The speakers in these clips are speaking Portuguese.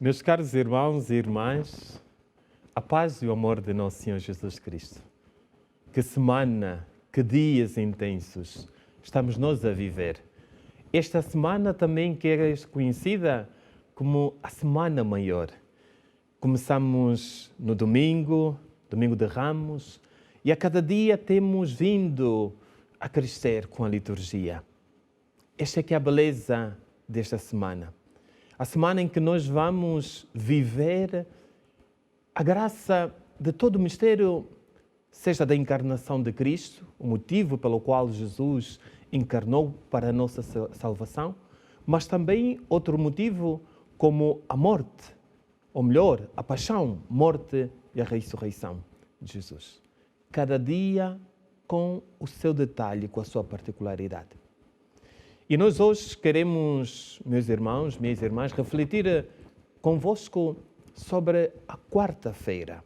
Meus caros irmãos e irmãs, a paz e o amor de nosso Senhor Jesus Cristo. Que semana, que dias intensos estamos nós a viver. Esta semana também que é conhecida como a Semana Maior. Começamos no domingo de Ramos, e a cada dia temos vindo a crescer com a liturgia. Esta é que é a beleza desta semana. A semana em que nós vamos viver a graça de todo o mistério, seja da encarnação de Cristo, o motivo pelo qual Jesus encarnou para a nossa salvação, mas também outro motivo como a morte, ou melhor, a paixão, morte e a ressurreição de Jesus. Cada dia com o seu detalhe, com a sua particularidade. E nós hoje queremos, meus irmãos, minhas irmãs, refletir convosco sobre a quarta-feira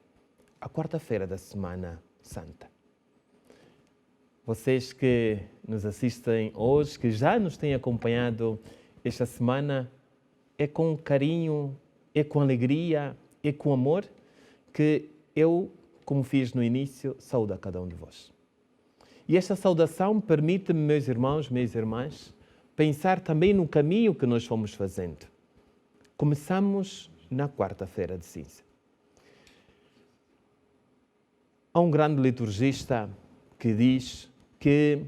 da Semana Santa. Vocês que nos assistem hoje, que já nos têm acompanhado esta semana, é com carinho, é com alegria, é com amor que eu, como fiz no início, saúdo a cada um de vós. E esta saudação permite-me, meus irmãos, minhas irmãs, pensar também no caminho que nós fomos fazendo. Começamos na quarta-feira de cinza. Há um grande liturgista que diz que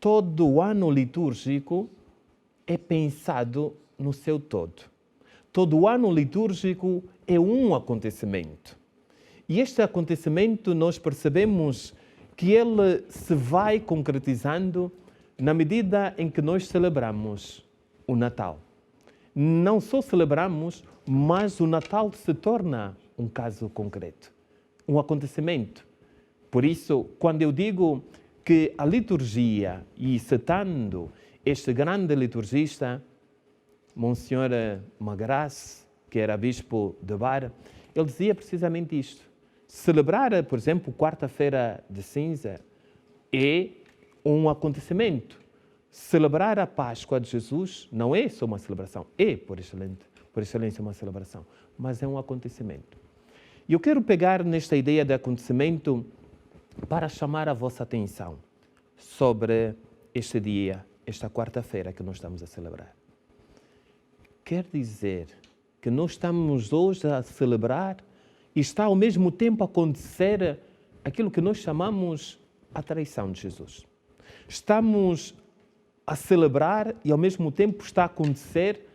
todo o ano litúrgico é pensado no seu todo. Todo o ano litúrgico é um acontecimento. E este acontecimento nós percebemos que ele se vai concretizando na medida em que nós celebramos o Natal. Não só celebramos, mas o Natal se torna um caso concreto, um acontecimento. Por isso, quando eu digo que a liturgia, e citando este grande liturgista, Monsenhor Magrace, que era bispo de Bar, ele dizia precisamente isto. Celebrar, por exemplo, quarta-feira de cinza é um acontecimento. Celebrar a Páscoa de Jesus não é só uma celebração, é, por excelência, uma celebração, mas é um acontecimento. E eu quero pegar nesta ideia de acontecimento para chamar a vossa atenção sobre este dia, esta quarta-feira que nós estamos a celebrar. Quer dizer que nós estamos hoje a celebrar e está ao mesmo tempo a acontecer aquilo que nós chamamos a traição de Jesus. Estamos a celebrar e ao mesmo tempo está a acontecer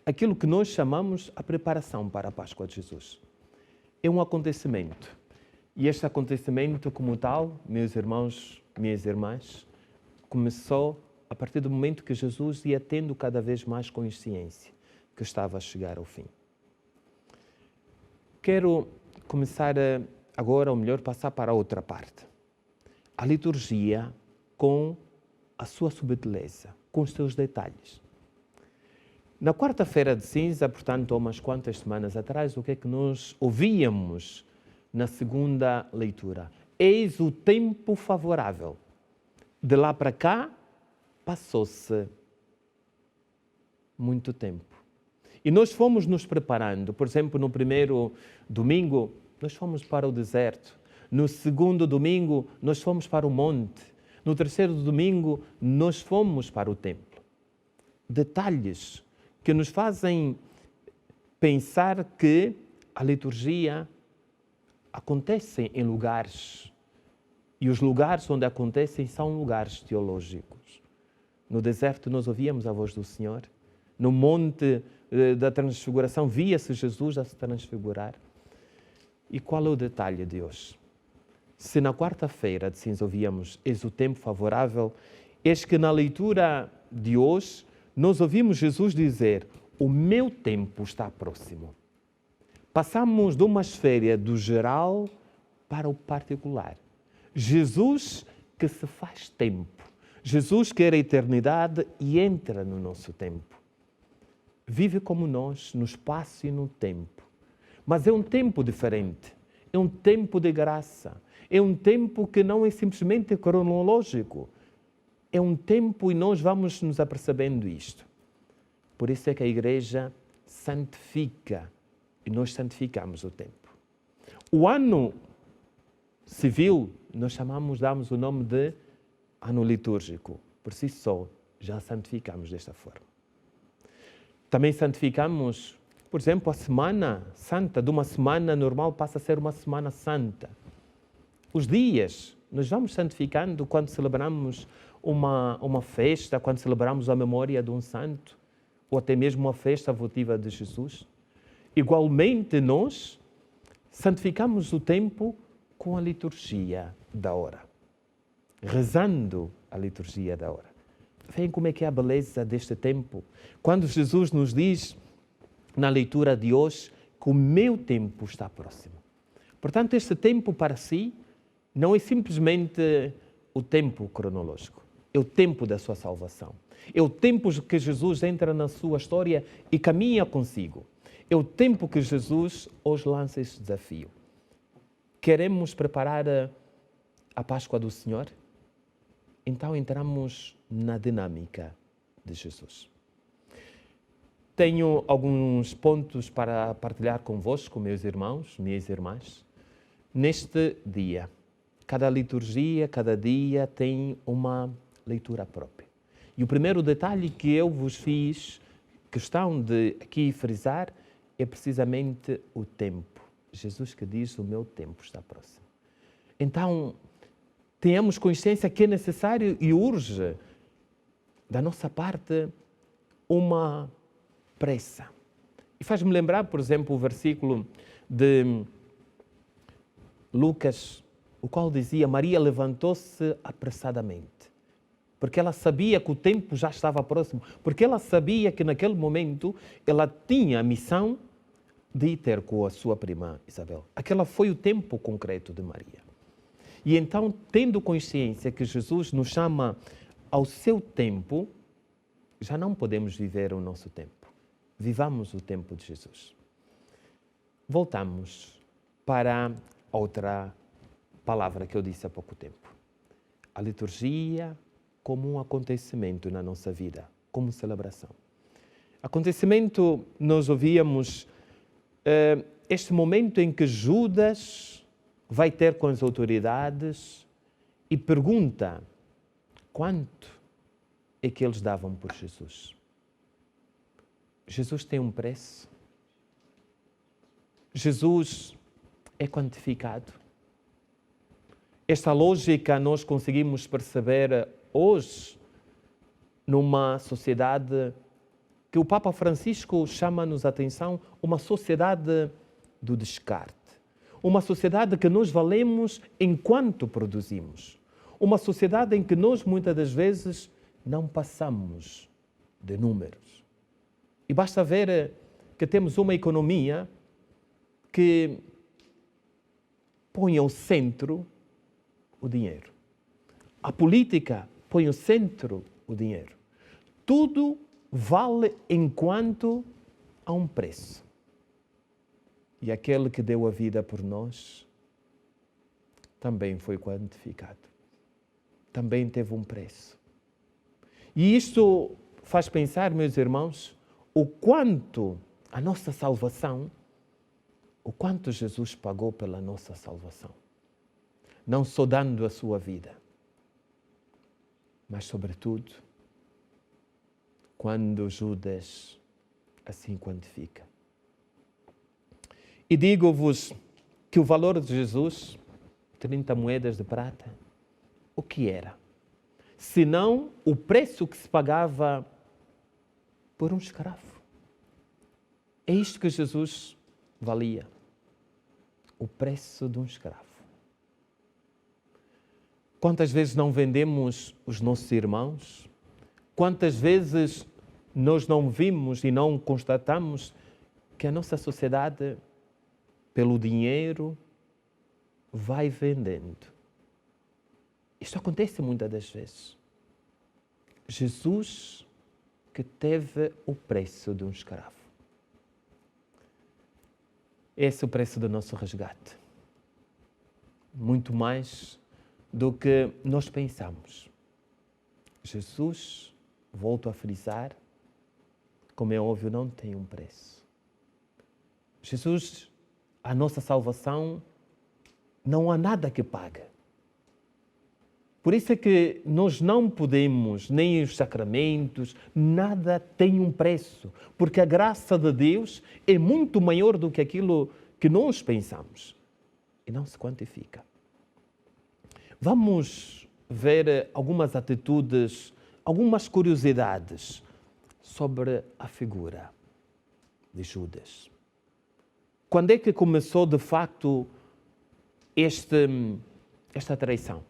aquilo que nós chamamos a preparação para a Páscoa de Jesus. É um acontecimento. E este acontecimento como tal, meus irmãos, minhas irmãs, começou a partir do momento que Jesus ia tendo cada vez mais consciência que estava a chegar ao fim. Quero começar agora, ou melhor, passar para a outra parte. A liturgia com a sua subtileza, com os seus detalhes. Na quarta-feira de cinza, portanto, há umas quantas semanas atrás, o que é que nós ouvíamos na segunda leitura? Eis o tempo favorável. De lá para cá, passou-se muito tempo. E nós fomos nos preparando. Por exemplo, no primeiro domingo, nós fomos para o deserto. No segundo domingo, nós fomos para o monte. No terceiro domingo, nós fomos para o templo. Detalhes que nos fazem pensar que a liturgia acontece em lugares. E os lugares onde acontecem são lugares teológicos. No deserto nós ouvíamos a voz do Senhor. No monte da transfiguração via-se Jesus a se transfigurar. E qual é o detalhe de hoje? Se na quarta-feira de cinza ouvíamos eis o tempo favorável, eis que na leitura de hoje nós ouvimos Jesus dizer o meu tempo está próximo. Passamos de uma esfera do geral para o particular. Jesus que se faz tempo. Jesus que era a eternidade e entra no nosso tempo. Vive como nós, no espaço e no tempo. Mas é um tempo diferente. É um tempo de graça. É um tempo que não é simplesmente cronológico. É um tempo e nós vamos nos apercebendo isto. Por isso é que a Igreja santifica e nós santificamos o tempo. O ano civil, nós damos o nome de ano litúrgico. Por si só, já santificamos desta forma. Também santificamos, por exemplo, a Semana Santa. De uma semana normal passa a ser uma Semana Santa. Os dias, nós vamos santificando quando celebramos uma festa, quando celebramos a memória de um santo, ou até mesmo uma festa votiva de Jesus. Igualmente, nós santificamos o tempo com a liturgia da hora, rezando a liturgia da hora. Veem como é que é a beleza deste tempo. Quando Jesus nos diz, na leitura de hoje, que o meu tempo está próximo. Portanto, este tempo para si não é simplesmente o tempo cronológico. É o tempo da sua salvação. É o tempo que Jesus entra na sua história e caminha consigo. É o tempo que Jesus hoje lança este desafio. Queremos preparar a Páscoa do Senhor? Então entramos na dinâmica de Jesus. Tenho alguns pontos para partilhar convosco, meus irmãos, minhas irmãs, neste dia. Cada liturgia, cada dia tem uma leitura própria. E o primeiro detalhe que eu vos fiz questão de aqui frisar é precisamente o tempo. Jesus que diz, o meu tempo está próximo. Então, tenhamos consciência que é necessário e urge da nossa parte uma pressa. E faz-me lembrar, por exemplo, o versículo de Lucas, o qual dizia, Maria levantou-se apressadamente, porque ela sabia que o tempo já estava próximo, porque ela sabia que naquele momento ela tinha a missão de ir ter com a sua prima Isabel. Aquele foi o tempo concreto de Maria. E então, tendo consciência que Jesus nos chama ao seu tempo, já não podemos viver o nosso tempo. Vivamos o tempo de Jesus. Voltamos para outra palavra que eu disse há pouco tempo. A liturgia como um acontecimento na nossa vida, como celebração. Acontecimento, nós ouvíamos este momento em que Judas vai ter com as autoridades e pergunta quanto é que eles davam por Jesus. Jesus tem um preço. Jesus é quantificado. Esta lógica nós conseguimos perceber hoje numa sociedade que o Papa Francisco chama-nos a atenção, uma sociedade do descarte. Uma sociedade que nós valemos enquanto produzimos. Uma sociedade em que nós, muitas das vezes, não passamos de números. E basta ver que temos uma economia que põe ao centro o dinheiro. A política põe ao centro o dinheiro. Tudo vale enquanto há um preço. E aquele que deu a vida por nós também foi quantificado. Também teve um preço. E isto faz pensar, meus irmãos, o quanto a nossa salvação, o quanto Jesus pagou pela nossa salvação. Não só dando a sua vida, mas, sobretudo, quando Judas assim quantifica. E digo-vos que o valor de Jesus, 30 moedas de prata, o que era? Senão o preço que se pagava por um escravo. É isto que Jesus valia. O preço de um escravo. Quantas vezes não vendemos os nossos irmãos? Quantas vezes nós não vimos e não constatamos que a nossa sociedade, pelo dinheiro, vai vendendo? Isto acontece muitas das vezes. Jesus que teve o preço de um escravo. Esse é o preço do nosso resgate. Muito mais do que nós pensamos. Jesus, volto a frisar, como é óbvio, não tem um preço. Jesus, a nossa salvação, não há nada que pague. Por isso é que nós não podemos, nem os sacramentos, nada tem um preço, porque a graça de Deus é muito maior do que aquilo que nós pensamos e não se quantifica. Vamos ver algumas atitudes, algumas curiosidades sobre a figura de Judas. Quando é que começou de facto esta traição?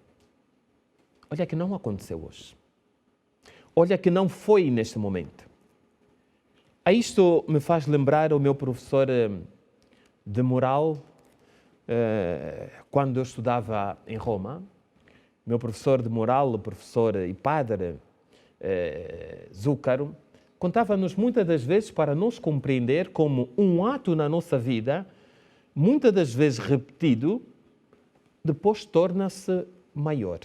Olha que não aconteceu hoje. Olha que não foi neste momento. A isto me faz lembrar o meu professor de moral, quando eu estudava em Roma. Meu professor de moral, o professor e padre Zúcaro, contava-nos muitas das vezes para nos compreender como um ato na nossa vida, muitas das vezes repetido, depois torna-se maior.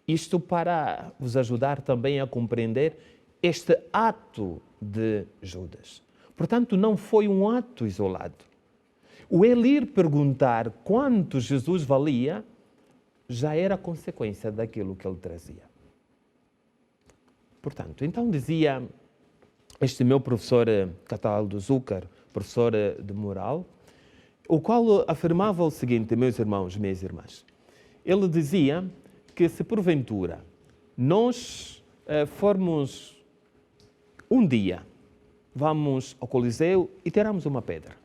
Isto para vos ajudar também a compreender este ato de Judas. Portanto, não foi um ato isolado. O ele ir perguntar quanto Jesus valia já era consequência daquilo que ele trazia. Portanto, então dizia este meu professor Cataldo Zúcar, professor de moral, o qual afirmava o seguinte, meus irmãos, minhas irmãs. Ele dizia que se porventura nós formos um dia, vamos ao Coliseu e tiramos uma pedra.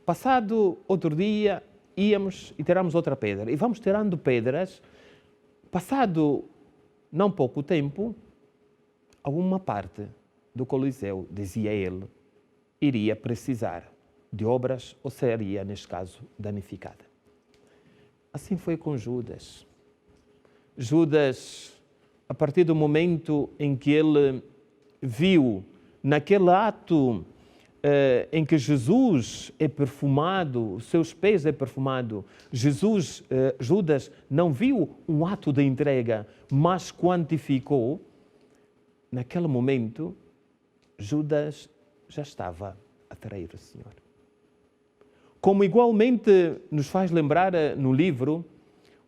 Passado outro dia, íamos e tiramos outra pedra. E vamos tirando pedras. Passado não pouco tempo, alguma parte do Coliseu, dizia ele, iria precisar de obras ou seria, neste caso, danificada. Assim foi com Judas. Judas, a partir do momento em que ele viu, naquele ato em que Jesus é perfumado, os seus pés é perfumado, Judas não viu um ato de entrega, mas quantificou, naquele momento, Judas já estava a trair o Senhor. Como igualmente nos faz lembrar no livro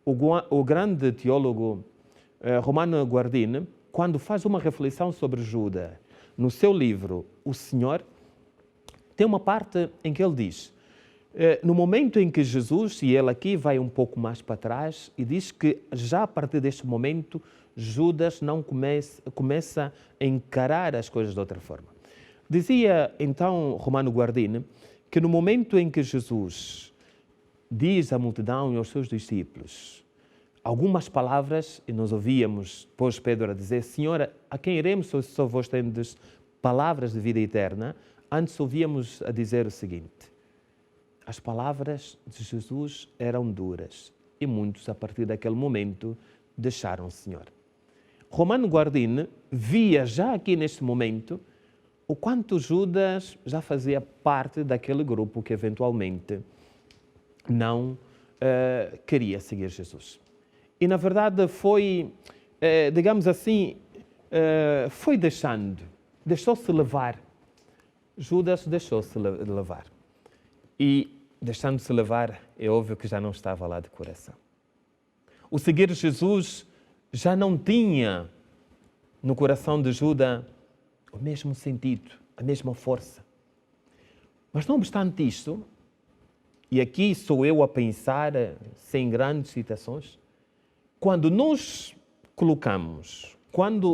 o grande teólogo Romano Guardini, quando faz uma reflexão sobre Judas, no seu livro O Senhor, tem uma parte em que ele diz, no momento em que Jesus, e ele aqui vai um pouco mais para trás, e diz que já a partir deste momento, Judas não começa a encarar as coisas de outra forma. Dizia então Romano Guardini que no momento em que Jesus diz à multidão e aos seus discípulos algumas palavras, e nós ouvíamos depois Pedro a dizer, Senhor, a quem iremos se só vós tendes palavras de vida eterna? Antes ouvíamos a dizer o seguinte, as palavras de Jesus eram duras e muitos, a partir daquele momento, deixaram o Senhor. Romano Guardini via já aqui neste momento o quanto Judas já fazia parte daquele grupo que eventualmente não queria seguir Jesus. E na verdade foi, digamos assim, foi deixou-se levar. Judas deixou-se levar. E deixando-se levar, é óbvio que já não estava lá de coração. O seguir Jesus já não tinha no coração de Judas o mesmo sentido, a mesma força. Mas não obstante isto, e aqui sou eu a pensar, sem grandes citações, quando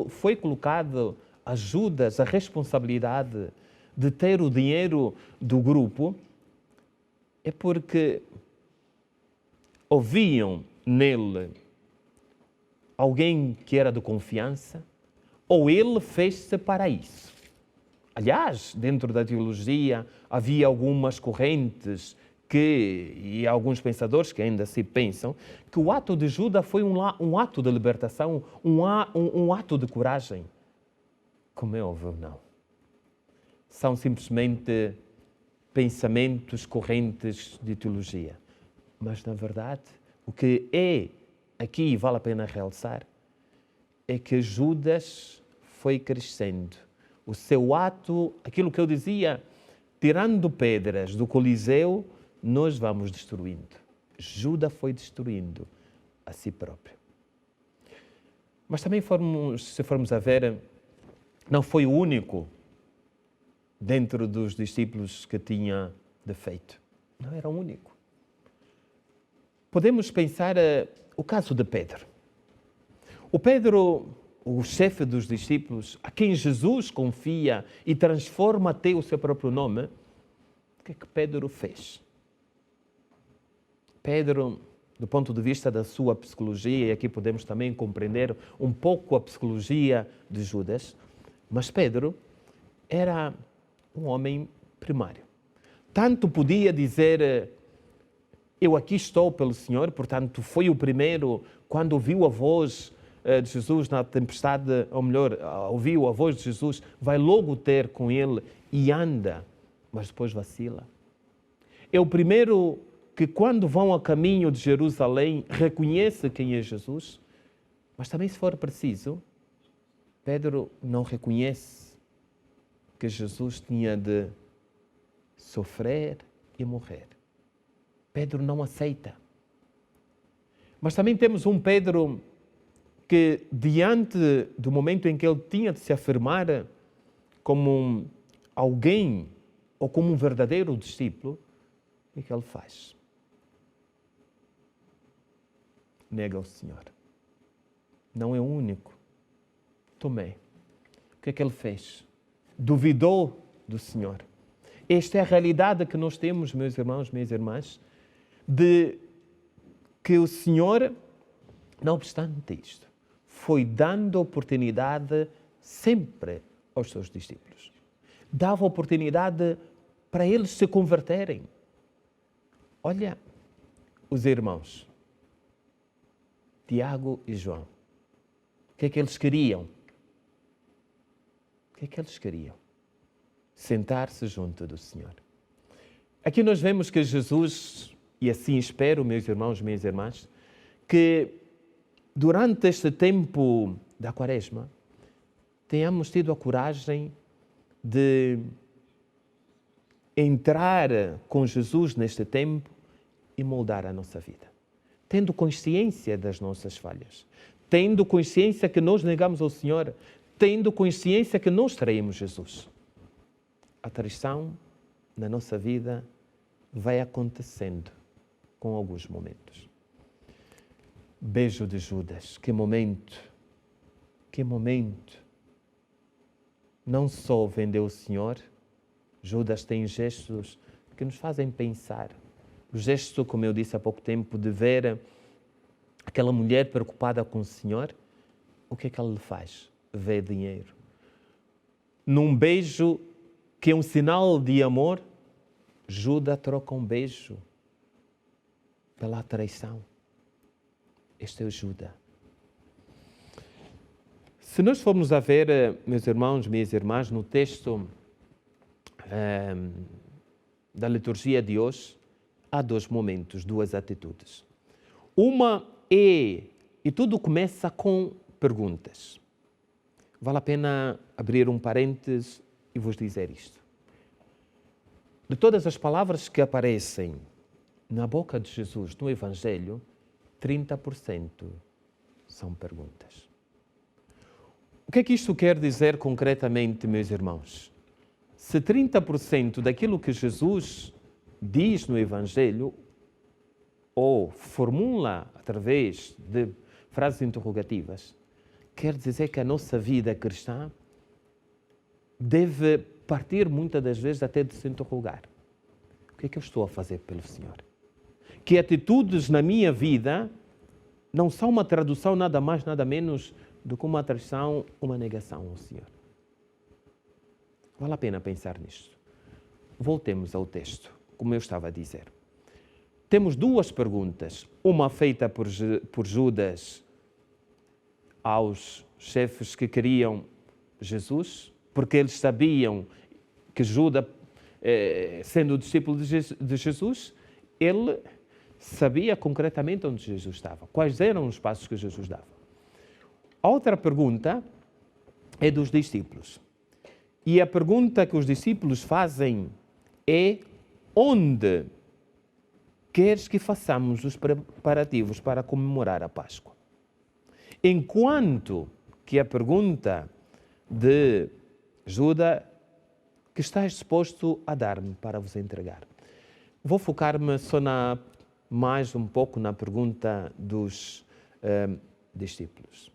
foi colocado a Judas a responsabilidade de ter o dinheiro do grupo, é porque ouviam nele alguém que era de confiança, ou ele fez-se para isso. Aliás, dentro da teologia havia algumas correntes e alguns pensadores que ainda se pensam que o ato de Judas foi um ato de libertação, um ato de coragem. Como é óbvio, não. São simplesmente pensamentos correntes de teologia. Mas, na verdade, o que aqui vale a pena realçar, é que Judas foi crescendo o seu ato, aquilo que eu dizia, tirando pedras do Coliseu, nós vamos destruindo. Judas foi destruindo a si próprio. Mas também, se formos a ver, não foi o único dentro dos discípulos que tinha defeito. Não era o único. Podemos pensar o caso de Pedro. O Pedro, o chefe dos discípulos, a quem Jesus confia e transforma até o seu próprio nome, o que é que Pedro fez? Pedro, do ponto de vista da sua psicologia, e aqui podemos também compreender um pouco a psicologia de Judas, mas Pedro era um homem primário. Tanto podia dizer, eu aqui estou pelo Senhor, portanto foi o primeiro, quando ouviu a voz de Jesus na tempestade, ou melhor, ouviu a voz de Jesus, vai logo ter com ele e anda, mas depois vacila. É o primeiro que quando vão a caminho de Jerusalém, reconhece quem é Jesus, mas também se for preciso, Pedro não reconhece que Jesus tinha de sofrer e morrer. Pedro não aceita. Mas também temos um Pedro que, diante do momento em que ele tinha de se afirmar como alguém ou como um verdadeiro discípulo, o que ele faz? Nega o Senhor. Não é o único. Tomé. O que é que ele fez? Duvidou do Senhor. Esta é a realidade que nós temos, meus irmãos, minhas irmãs, de que o Senhor, não obstante isto, foi dando oportunidade sempre aos seus discípulos. Dava oportunidade para eles se converterem. Olha, os irmãos, Tiago e João, o que é que eles queriam? O que é que eles queriam? Sentar-se junto do Senhor. Aqui nós vemos que Jesus, e assim espero, meus irmãos, minhas irmãs, que durante este tempo da Quaresma, tenhamos tido a coragem de entrar com Jesus neste tempo e moldar a nossa vida. Tendo consciência das nossas falhas, tendo consciência que nós negamos ao Senhor, tendo consciência que nós traímos Jesus. A traição na nossa vida vai acontecendo com alguns momentos. Beijo de Judas, que momento, que momento. Não só vendeu o Senhor, Judas tem gestos que nos fazem pensar. O gesto, como eu disse há pouco tempo, de ver aquela mulher preocupada com o Senhor, o que é que ela lhe faz? Vê dinheiro. Num beijo que é um sinal de amor, Judas troca um beijo pela traição. Este é o Judas. Se nós formos a ver, meus irmãos, minhas irmãs, no texto da liturgia de hoje, há dois momentos, duas atitudes. Uma é, e tudo começa com perguntas. Vale a pena abrir um parênteses e vos dizer isto. De todas as palavras que aparecem na boca de Jesus no Evangelho, 30% são perguntas. O que é que isto quer dizer concretamente, meus irmãos? Se 30% daquilo que Jesus diz no Evangelho, ou formula através de frases interrogativas, quer dizer que a nossa vida cristã deve partir muitas das vezes até de se interrogar. O que é que eu estou a fazer pelo Senhor? Que atitudes na minha vida não são uma tradução nada mais, nada menos do que uma traição, uma negação ao Senhor. Vale a pena pensar nisto. Voltemos ao texto, como eu estava a dizer. Temos duas perguntas, uma feita por Judas aos chefes que queriam Jesus, porque eles sabiam que Judas, sendo discípulo de Jesus, ele sabia concretamente onde Jesus estava, quais eram os passos que Jesus dava. A outra pergunta é dos discípulos. E a pergunta que os discípulos fazem é: onde queres que façamos os preparativos para comemorar a Páscoa? Enquanto que a pergunta de Judas: que estás disposto a dar-me para vos entregar? Vou focar-me só mais um pouco na pergunta dos discípulos.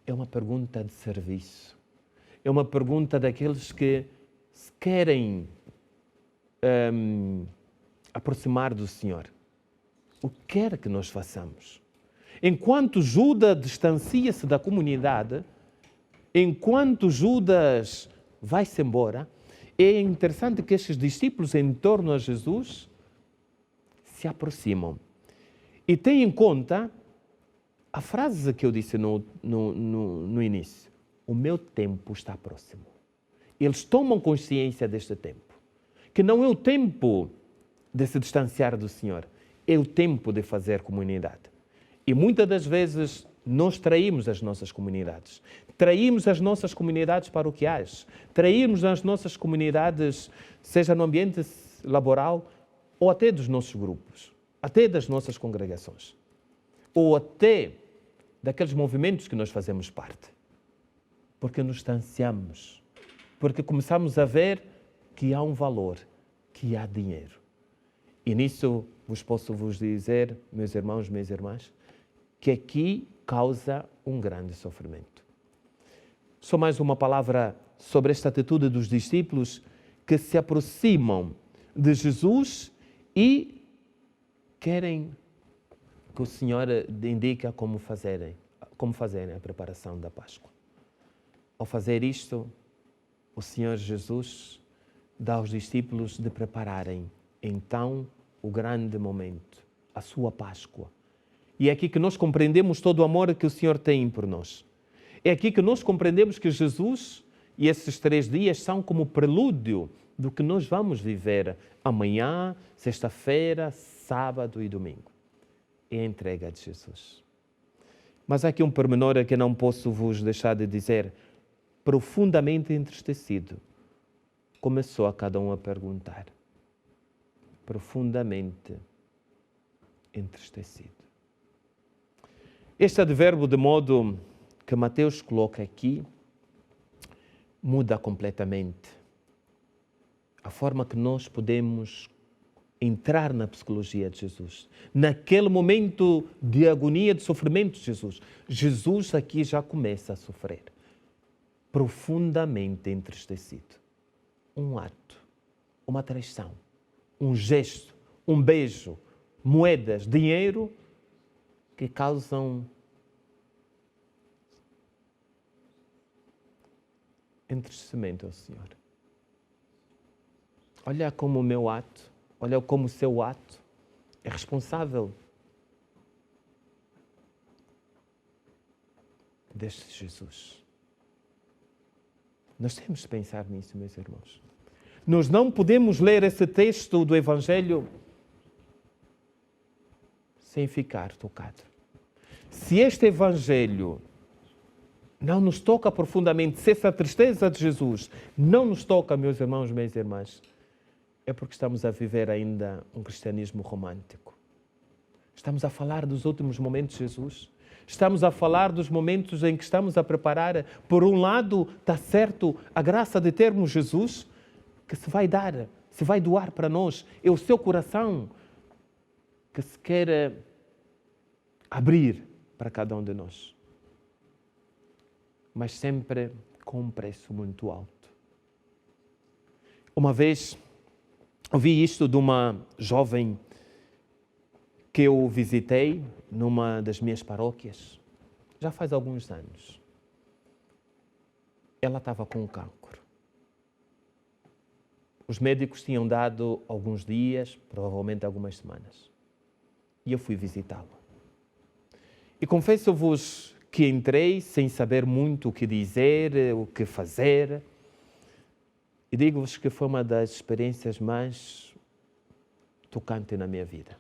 É uma pergunta de serviço. É uma pergunta daqueles que se querem aproximar do Senhor. O que quer que nós façamos? Enquanto Judas distancia-se da comunidade, enquanto Judas vai-se embora, é interessante que estes discípulos em torno a Jesus se aproximam. E têm em conta a frase que eu disse no início: o meu tempo está próximo. Eles tomam consciência deste tempo, que não é o tempo de se distanciar do Senhor, é o tempo de fazer comunidade. E muitas das vezes nós traímos as nossas comunidades. Traímos as nossas comunidades paroquiais. Traímos as nossas comunidades, seja no ambiente laboral ou até dos nossos grupos, até das nossas congregações, ou até daqueles movimentos que nós fazemos parte. Porque nos distanciamos, porque começamos a ver que há um valor, que há dinheiro. E nisso posso vos dizer, meus irmãos, minhas irmãs, que aqui causa um grande sofrimento. Só mais uma palavra sobre esta atitude dos discípulos que se aproximam de Jesus e querem que o Senhor indique como fazerem a preparação da Páscoa. Ao fazer isto, o Senhor Jesus dá aos discípulos de prepararem então o grande momento, a sua Páscoa. E é aqui que nós compreendemos todo o amor que o Senhor tem por nós. É aqui que nós compreendemos que Jesus e esses 3 dias são como prelúdio do que nós vamos viver amanhã, sexta-feira, sábado e domingo. É a entrega de Jesus. Mas há aqui um pormenor que não posso vos deixar de dizer. Profundamente entristecido, começou a cada um a perguntar. Profundamente entristecido. Este advérbio, de modo que Mateus coloca aqui, muda completamente a forma que nós podemos entrar na psicologia de Jesus. Naquele momento de agonia, de sofrimento de Jesus, Jesus aqui já começa a sofrer. Profundamente entristecido. Um ato, uma traição, um gesto, um beijo, moedas, dinheiro que causam entristecimento ao Senhor. Olha como o meu ato, olha como o seu ato é responsável deste Jesus. Nós temos de pensar nisso, meus irmãos. Nós não podemos ler esse texto do Evangelho sem ficar tocado. Se este Evangelho não nos toca profundamente, se essa tristeza de Jesus não nos toca, meus irmãos, minhas irmãs, é porque estamos a viver ainda um cristianismo romântico. Estamos a falar dos últimos momentos de Jesus. Estamos a falar dos momentos em que estamos a preparar. Por um lado, está certo a graça de termos Jesus, que se vai dar, se vai doar para nós. É o seu coração que se quer abrir para cada um de nós. Mas sempre com um preço muito alto. Uma vez ouvi isto de uma jovem que eu visitei numa das minhas paróquias, já faz alguns anos. Ela estava com um cancro. Os médicos tinham dado alguns dias, provavelmente algumas semanas. E eu fui visitá-la. E confesso-vos que entrei sem saber muito o que dizer, o que fazer. E digo-vos que foi uma das experiências mais tocantes na minha vida.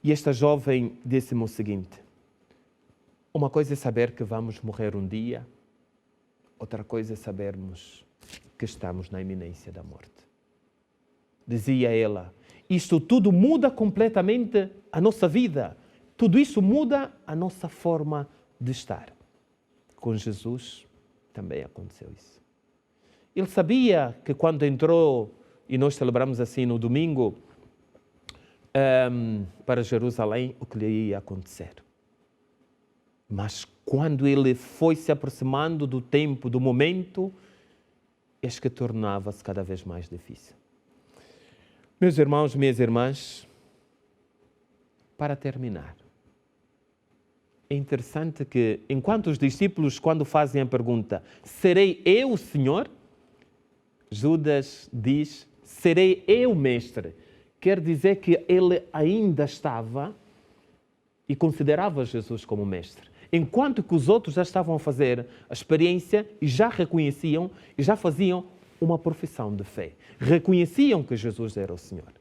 E esta jovem disse-me o seguinte: uma coisa é saber que vamos morrer um dia, outra coisa é sabermos que estamos na iminência da morte. Dizia ela, isto tudo muda completamente a nossa vida. Tudo isso muda a nossa forma de estar. Com Jesus também aconteceu isso. Ele sabia que quando entrou, e nós celebramos assim no domingo, para Jerusalém, o que lhe ia acontecer. Mas quando ele foi se aproximando do tempo, do momento, eis que tornava-se cada vez mais difícil. Meus irmãos, minhas irmãs, para terminar, é interessante que, enquanto os discípulos, quando fazem a pergunta, serei eu o Senhor? Judas diz, serei eu mestre. Quer dizer que ele ainda estava e considerava Jesus como mestre. Enquanto que os outros já estavam a fazer a experiência e já reconheciam e já faziam uma profissão de fé. Reconheciam que Jesus era o Senhor.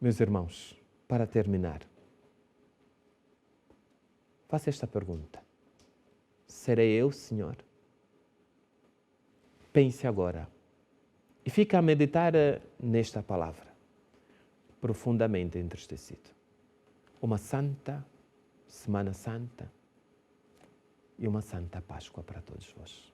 Meus irmãos, para terminar, faça esta pergunta. Serei eu, Senhor? Pense agora e fique a meditar nesta palavra, profundamente entristecido. Uma santa Semana Santa e uma Santa Páscoa para todos vós.